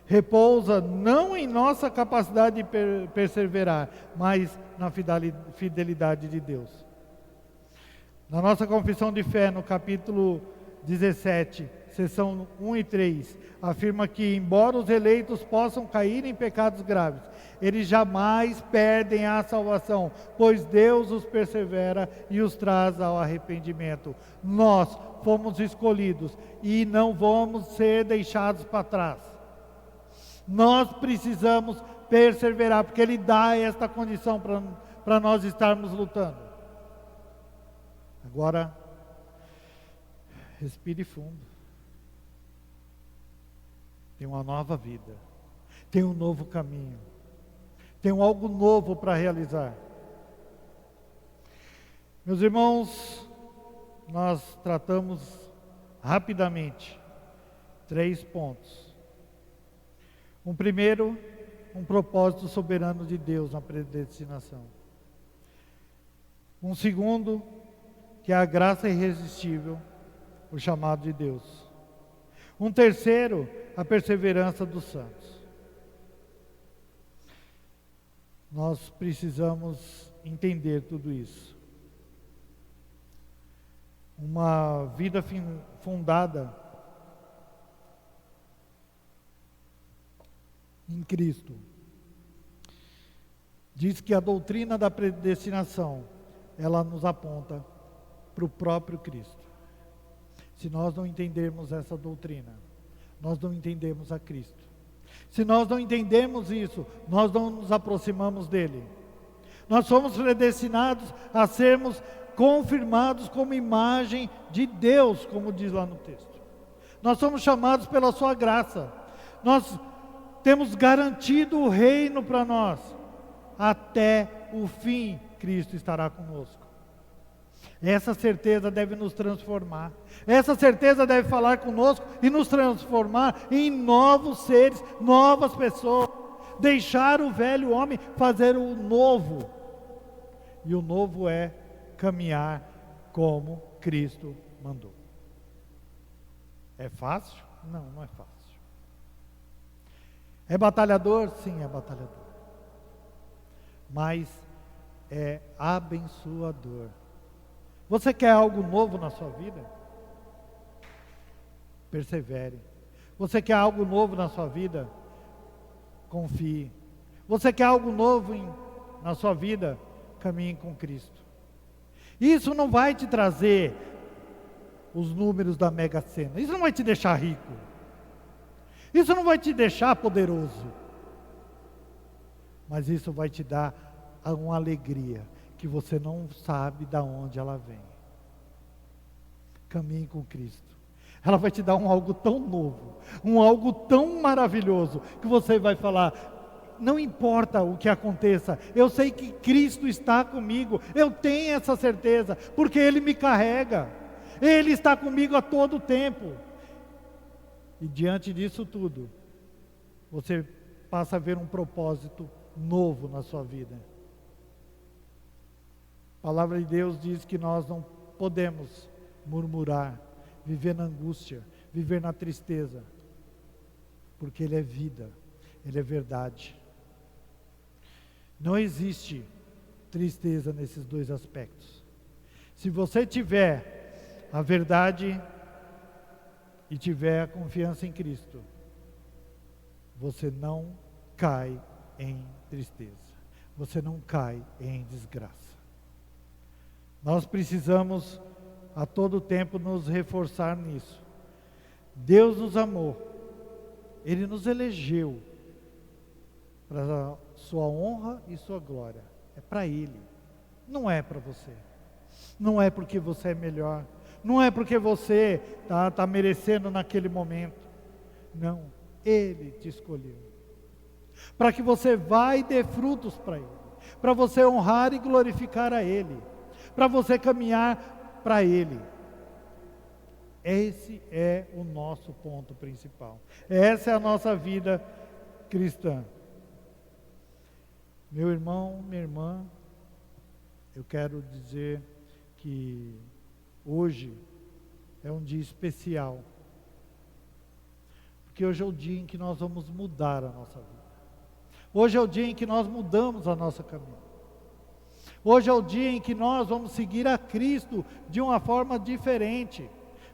[SPEAKER 3] repousa não em nossa capacidade de perseverar, mas na fidelidade de Deus. Na nossa confissão de fé, no capítulo 17, seção 1 e 3, afirma que, embora os eleitos possam cair em pecados graves, eles jamais perdem a salvação, pois Deus os persevera e os traz ao arrependimento. Nós fomos escolhidos e não vamos ser deixados para trás. Nós precisamos perseverar, porque Ele dá esta condição para nós estarmos lutando. Agora, respire fundo. Tem uma nova vida, tem um novo caminho, tem algo novo para realizar. Meus irmãos, nós tratamos rapidamente 3 pontos. Um primeiro, um propósito soberano de Deus na predestinação. Um segundo, que é a graça irresistível, o chamado de Deus. Um terceiro, a perseverança dos santos. Nós precisamos entender tudo isso. Uma vida fundada em Cristo. Diz que a doutrina da predestinação, ela nos aponta para o próprio Cristo. Se nós não entendermos essa doutrina, nós não entendemos a Cristo. Se nós não entendemos isso, nós não nos aproximamos dele. Nós somos predestinados a sermos confirmados como imagem de Deus, como diz lá no texto. Nós somos chamados pela sua graça. Nós temos garantido o reino para nós. Até o fim, Cristo estará conosco. Essa certeza deve nos transformar. Essa certeza deve falar conosco e nos transformar em novos seres, novas pessoas. Deixar o velho homem, fazer o novo. E o novo é caminhar como Cristo mandou. É fácil? Não, não é fácil. É batalhador? Sim, é batalhador. Mas é abençoador. Você quer algo novo na sua vida? Persevere. Você quer algo novo na sua vida? Confie. Você quer algo novo na sua vida? Caminhe com Cristo. Isso não vai te trazer os números da Mega Sena. Isso não vai te deixar rico. Isso não vai te deixar poderoso. Mas isso vai te dar uma alegria que você não sabe de onde ela vem. Caminhe com Cristo. Ela vai te dar algo tão novo, algo tão maravilhoso, que você vai falar: não importa o que aconteça, eu sei que Cristo está comigo, eu tenho essa certeza, porque Ele me carrega, Ele está comigo a todo tempo. E diante disso tudo, você passa a ver um propósito novo na sua vida. A palavra de Deus diz que nós não podemos murmurar, viver na angústia, viver na tristeza, porque Ele é vida, Ele é verdade. Não existe tristeza nesses dois aspectos. Se você tiver a verdade e tiver a confiança em Cristo, você não cai em tristeza, você não cai em desgraça. Nós precisamos a todo tempo nos reforçar nisso. Deus nos amou, Ele nos elegeu para sua honra e sua glória. É para Ele, não é para você. Não é porque você é melhor, não é porque você está merecendo naquele momento. Não, Ele te escolheu para que você vá e dê frutos para Ele, para você honrar e glorificar a Ele, para você caminhar para Ele. Esse é o nosso ponto principal. Essa é a nossa vida cristã. Meu irmão, minha irmã, eu quero dizer que hoje é um dia especial, porque hoje é o dia em que nós vamos mudar a nossa vida. Hoje é o dia em que nós mudamos a nossa caminhada. Hoje é o dia em que nós vamos seguir a Cristo de uma forma diferente,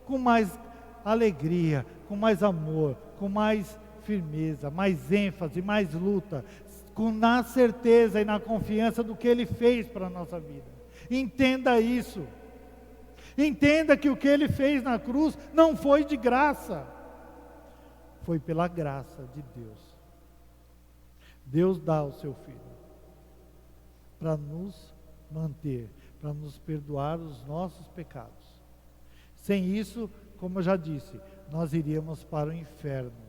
[SPEAKER 3] com mais alegria, com mais amor, com mais firmeza, mais ênfase, mais luta, na certeza e na confiança do que Ele fez para a nossa vida. Entenda isso. Entenda que o que Ele fez na cruz não foi de graça, foi pela graça de Deus. Deus dá o seu Filho para nos manter, para nos perdoar os nossos pecados. Sem isso, como eu já disse, nós iríamos para o inferno.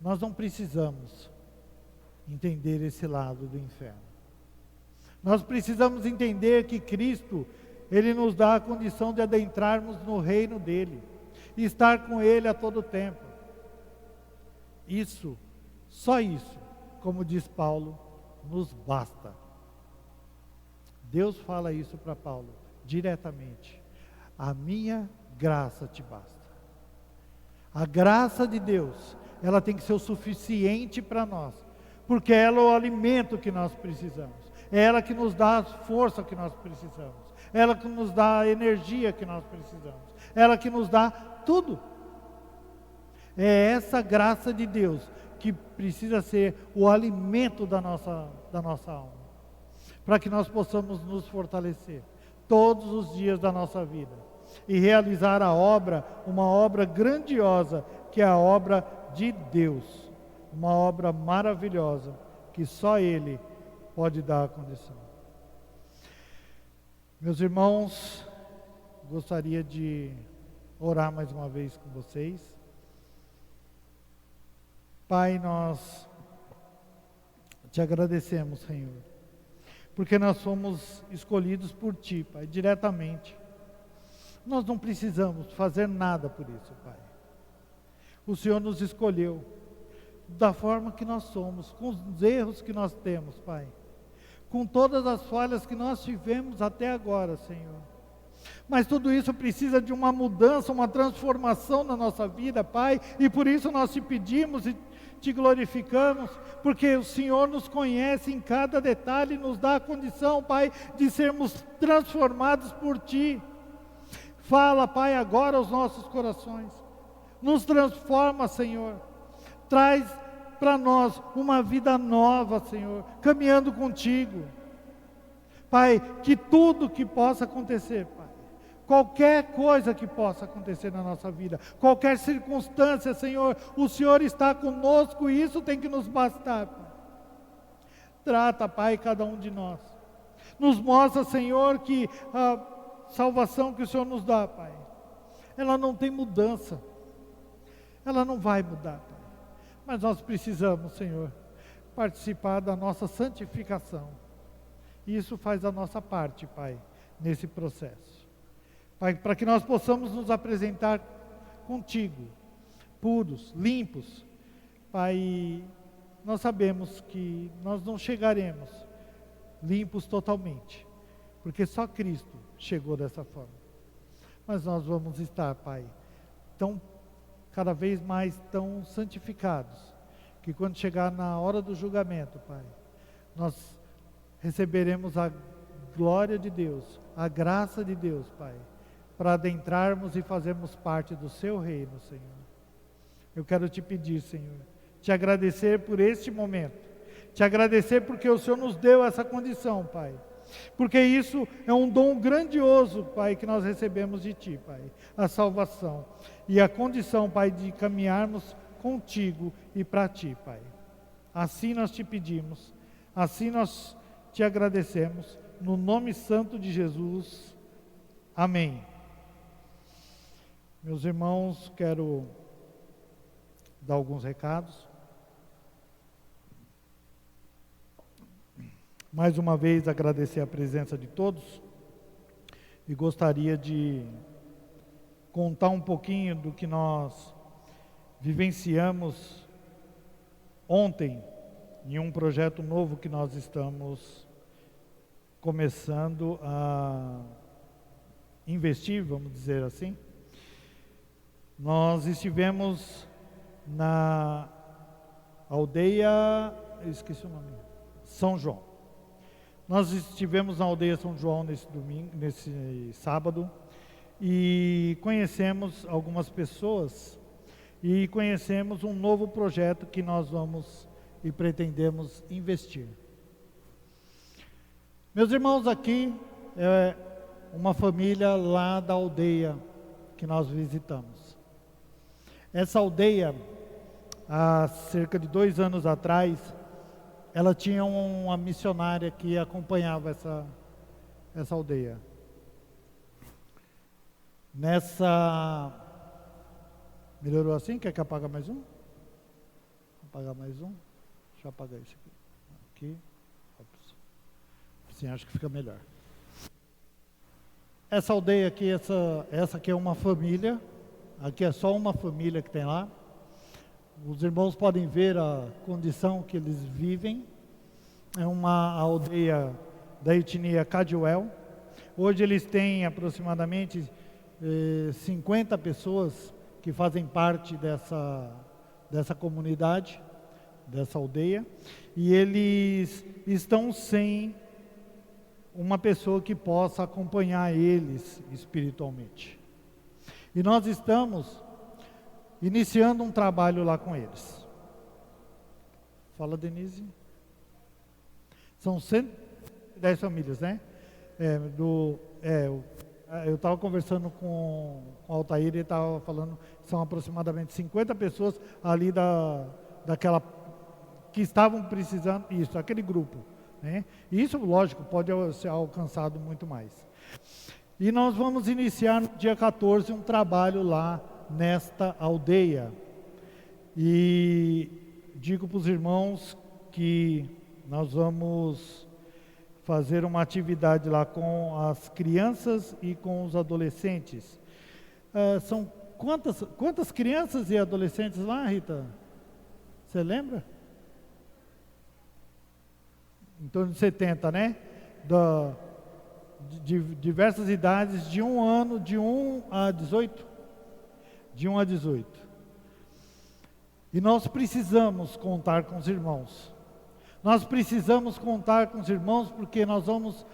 [SPEAKER 3] Nós não precisamos entender esse lado do inferno. Nós precisamos entender que Cristo, Ele nos dá a condição de adentrarmos no reino dEle, e estar com Ele a todo tempo. Isso, só isso, como diz Paulo, nos basta. Deus fala isso para Paulo, diretamente. A minha graça te basta. A graça de Deus, ela tem que ser o suficiente para nós, porque ela é o alimento que nós precisamos. É ela que nos dá a força que nós precisamos. É ela que nos dá a energia que nós precisamos. É ela que nos dá tudo. É essa graça de Deus que precisa ser o alimento da nossa alma, para que nós possamos nos fortalecer todos os dias da nossa vida e realizar a obra, uma obra grandiosa, que é a obra de Deus, uma obra maravilhosa, que só Ele pode dar a condição. Meus irmãos, gostaria de orar mais uma vez com vocês. Pai, nós te agradecemos, Senhor, porque nós somos escolhidos por Ti, Pai, diretamente. Nós não precisamos fazer nada por isso, Pai. O Senhor nos escolheu da forma que nós somos, com os erros que nós temos, Pai, com todas as falhas que nós tivemos até agora, Senhor. Mas tudo isso precisa de uma mudança, uma transformação na nossa vida, Pai, e por isso nós te pedimos e te glorificamos, porque o Senhor nos conhece em cada detalhe e nos dá a condição, Pai, de sermos transformados por Ti. Fala, Pai, agora aos nossos corações, nos transforma, Senhor, traz para nós uma vida nova, Senhor, caminhando contigo. Pai, que tudo que possa acontecer, Pai, qualquer coisa que possa acontecer na nossa vida, qualquer circunstância, Senhor, o Senhor está conosco e isso tem que nos bastar, Pai. Trata, Pai, cada um de nós. Nos mostra, Senhor, que a salvação que o Senhor nos dá, Pai, ela não tem mudança. Ela não vai mudar, Pai. Mas nós precisamos, Senhor, participar da nossa santificação. E isso faz a nossa parte, Pai, nesse processo. Pai, para que nós possamos nos apresentar contigo, puros, limpos. Pai, nós sabemos que nós não chegaremos limpos totalmente, porque só Cristo chegou dessa forma. Mas nós vamos estar, Pai, cada vez mais tão santificados, que quando chegar na hora do julgamento, Pai, nós receberemos a glória de Deus, a graça de Deus, Pai, para adentrarmos e fazermos parte do Seu reino, Senhor. Eu quero te pedir, Senhor, te agradecer por este momento, te agradecer porque o Senhor nos deu essa condição, Pai, porque isso é um dom grandioso, Pai, que nós recebemos de Ti, Pai, a salvação e a condição, Pai, de caminharmos contigo e para Ti, Pai. Assim nós te pedimos, assim nós te agradecemos, no nome santo de Jesus, amém. Meus irmãos, quero dar alguns recados. Mais uma vez agradecer a presença de todos e gostaria de contar um pouquinho do que nós vivenciamos ontem em um projeto novo que nós estamos começando a investir, vamos dizer assim. Nós estivemos na aldeia, eu esqueci o nome, São João. Nós estivemos na aldeia São João nesse sábado e conhecemos algumas pessoas e conhecemos um novo projeto que nós vamos e pretendemos investir. Meus irmãos, aqui é uma família lá da aldeia que nós visitamos. Essa aldeia, há cerca de 2 anos atrás, ela tinha uma missionária que acompanhava essa aldeia. Melhorou assim? Quer que apague mais um? Apagar mais um? Deixa eu apagar isso aqui. Ops. Assim acho que fica melhor. Essa aldeia aqui, essa aqui é uma família. Aqui é só uma família que tem lá. Os irmãos podem ver a condição que eles vivem. É uma aldeia da etnia Cadiuel. Hoje eles têm aproximadamente 50 pessoas que fazem parte dessa comunidade, dessa aldeia. E eles estão sem uma pessoa que possa acompanhar eles espiritualmente. E nós estamos iniciando um trabalho lá com eles. Fala, Denise. São 110 famílias, né? Eu estava conversando com o Altair, ele estava falando que são aproximadamente 50 pessoas ali daquela que estavam precisando, isso, aquele grupo, né? E isso, lógico, pode ser alcançado muito mais. E nós vamos iniciar no dia 14 um trabalho lá nesta aldeia. E digo para os irmãos que nós vamos fazer uma atividade lá com as crianças e com os adolescentes. São quantas crianças e adolescentes lá, Rita? Você lembra? Em torno de 70, né? De diversas idades, de 1 ano, de 1 a 18. De 1 a 18. E nós precisamos contar com os irmãos. Nós precisamos contar com os irmãos porque nós vamos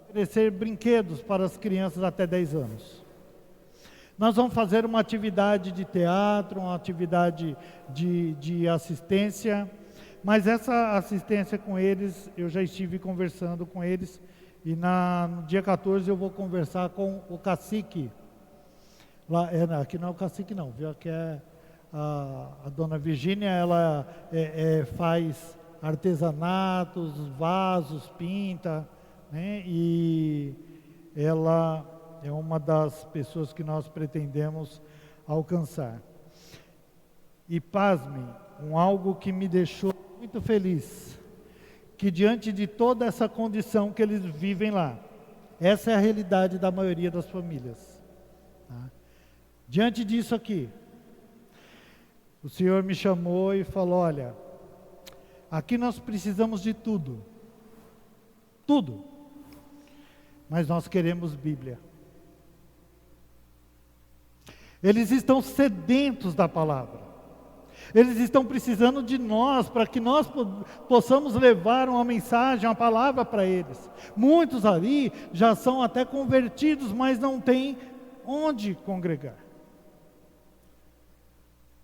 [SPEAKER 3] oferecer brinquedos para as crianças até 10 anos. Nós vamos fazer uma atividade de teatro, uma atividade de assistência, mas essa assistência com eles, eu já estive conversando com eles, e no dia 14 eu vou conversar com o cacique. Aqui não é o cacique não, viu? Aqui é a dona Virgínia, ela faz artesanatos, vasos, pinta, né? E ela é uma das pessoas que nós pretendemos alcançar. E pasmem, algo que me deixou muito feliz, que diante de toda essa condição que eles vivem lá, essa é a realidade da maioria das famílias, tá? Diante disso aqui, o Senhor me chamou e falou: olha, aqui nós precisamos de tudo, mas nós queremos Bíblia. Eles estão sedentos da palavra, eles estão precisando de nós, para que nós possamos levar uma mensagem, uma palavra para eles. Muitos ali já são até convertidos, mas não têm onde congregar.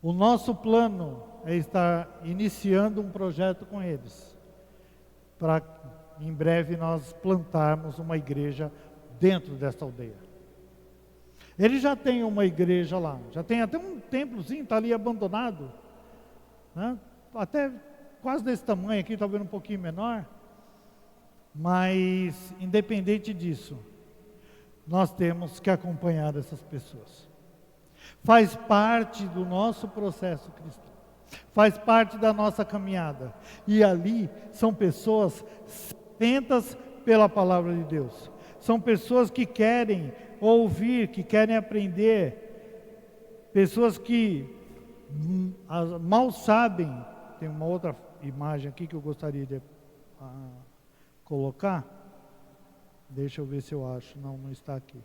[SPEAKER 3] O nosso plano é estar iniciando um projeto com eles, para em breve nós plantarmos uma igreja dentro dessa aldeia. Ele já tem uma igreja lá, já tem até um templozinho, está ali abandonado, né? Até quase desse tamanho aqui, talvez um pouquinho menor, mas independente disso, nós temos que acompanhar essas pessoas. Faz parte do nosso processo cristão, faz parte da nossa caminhada, e ali são pessoas sedentas pela palavra de Deus, são pessoas que querem ouvir, que querem aprender, pessoas que mal sabem, tem uma outra imagem aqui que eu gostaria de colocar, deixa eu ver se eu acho, não está aqui,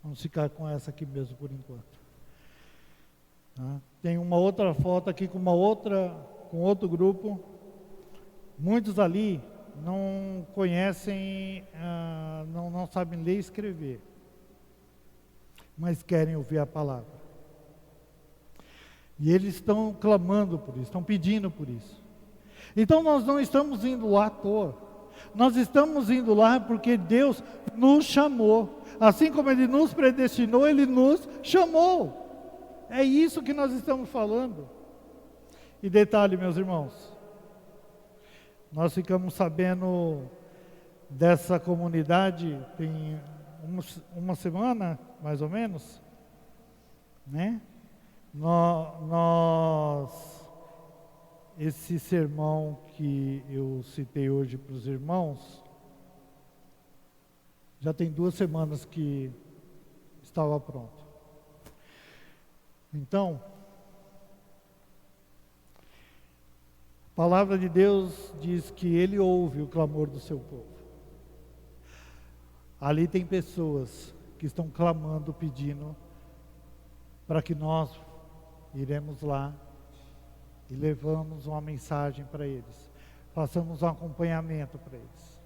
[SPEAKER 3] vamos ficar com essa aqui mesmo por enquanto. Tem uma outra foto aqui com outro grupo, muitos ali não conhecem, não sabem ler e escrever, mas querem ouvir a palavra. E eles estão clamando por isso, estão pedindo por isso. Então nós não estamos indo lá à toa. Nós estamos indo lá porque Deus nos chamou. Assim como Ele nos predestinou, Ele nos chamou. É isso que nós estamos falando. E detalhe, meus irmãos, nós ficamos sabendo dessa comunidade tem uma semana, mais ou menos, né? Esse sermão que eu citei hoje para os irmãos, já tem 2 semanas que estava pronto. Então, a palavra de Deus diz que Ele ouve o clamor do seu povo. Ali tem pessoas que estão clamando, pedindo, para que nós iremos lá e levamos uma mensagem para eles, façamos um acompanhamento para eles,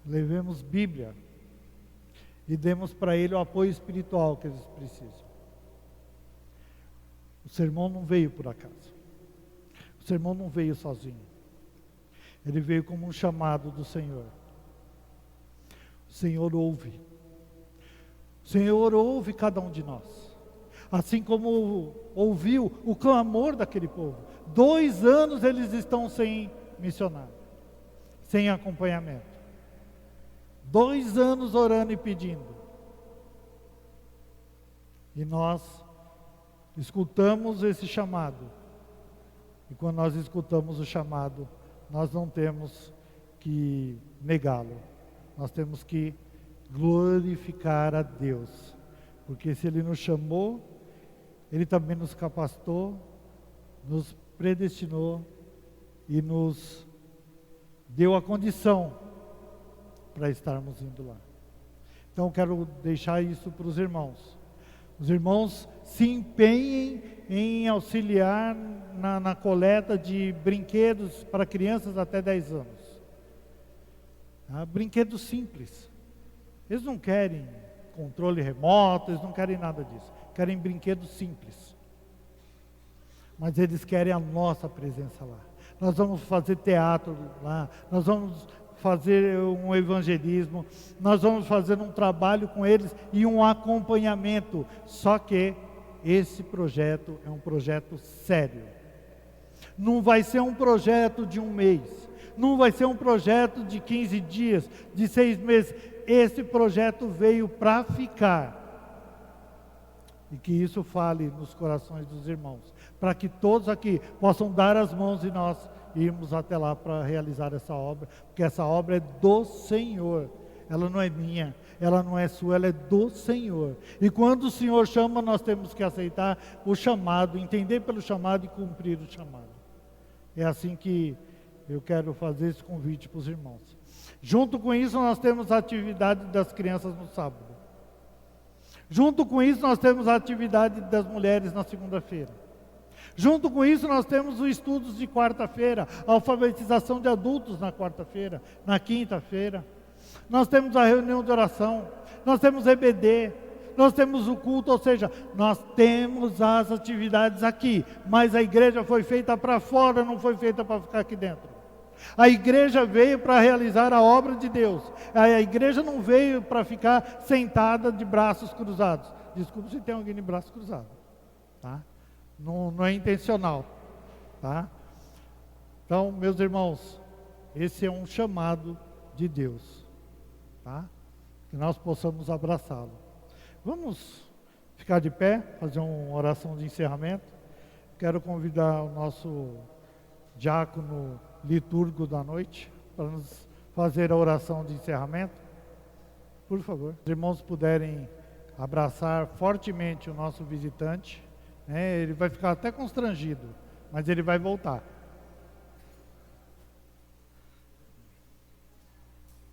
[SPEAKER 3] levemos Bíblia e demos para eles o apoio espiritual que eles precisam. O sermão não veio por acaso, o sermão não veio sozinho, ele veio como um chamado do Senhor. O Senhor ouve, o Senhor ouve cada um de nós. Assim como ouviu o clamor daquele povo. 2 anos eles estão sem missionário, sem acompanhamento. 2 anos orando e pedindo. E nós escutamos esse chamado. E quando nós escutamos o chamado, nós não temos que negá-lo. Nós temos que glorificar a Deus. Porque se Ele nos chamou, Ele também nos capacitou, nos predestinou e nos deu a condição para estarmos indo lá. Então eu quero deixar isso para os irmãos. Os irmãos se empenhem em auxiliar na coleta de brinquedos para crianças até 10 anos. Brinquedos simples. Eles não querem controle remoto, eles não querem nada disso. Querem brinquedos simples. Mas eles querem a nossa presença lá. Nós vamos fazer teatro lá, nós vamos fazer um evangelismo, nós vamos fazer um trabalho com eles e um acompanhamento. Só que esse projeto é um projeto sério. Não vai ser um projeto de 1 mês, não vai ser um projeto de 15 dias, de 6 meses. Esse projeto veio para ficar. E que isso fale nos corações dos irmãos, para que todos aqui possam dar as mãos e nós irmos até lá para realizar essa obra, porque essa obra é do Senhor, ela não é minha, ela não é sua, ela é do Senhor. E quando o Senhor chama, nós temos que aceitar o chamado, entender pelo chamado e cumprir o chamado. É assim que eu quero fazer esse convite para os irmãos. Junto com isso, nós temos a atividade das crianças no sábado. Junto com isso, nós temos a atividade das mulheres na segunda-feira. Junto com isso, nós temos os estudos de quarta-feira, a alfabetização de adultos na quarta-feira, na quinta-feira. Nós temos a reunião de oração, nós temos EBD, nós temos o culto, ou seja, nós temos as atividades aqui, mas a igreja foi feita para fora, não foi feita para ficar aqui dentro. A igreja veio para realizar a obra de Deus. A igreja não veio para ficar sentada de braços cruzados. Desculpe se tem alguém de braço cruzado, tá? Não é intencional, tá? Então, meus irmãos, esse é um chamado de Deus, tá? Que nós possamos abraçá-lo. Vamos ficar de pé, fazer uma oração de encerramento. Quero convidar o nosso diácono liturgo da noite para nos fazer a oração de encerramento. Por favor, os irmãos puderem abraçar fortemente o nosso visitante, né? Ele vai ficar até constrangido, mas ele vai voltar.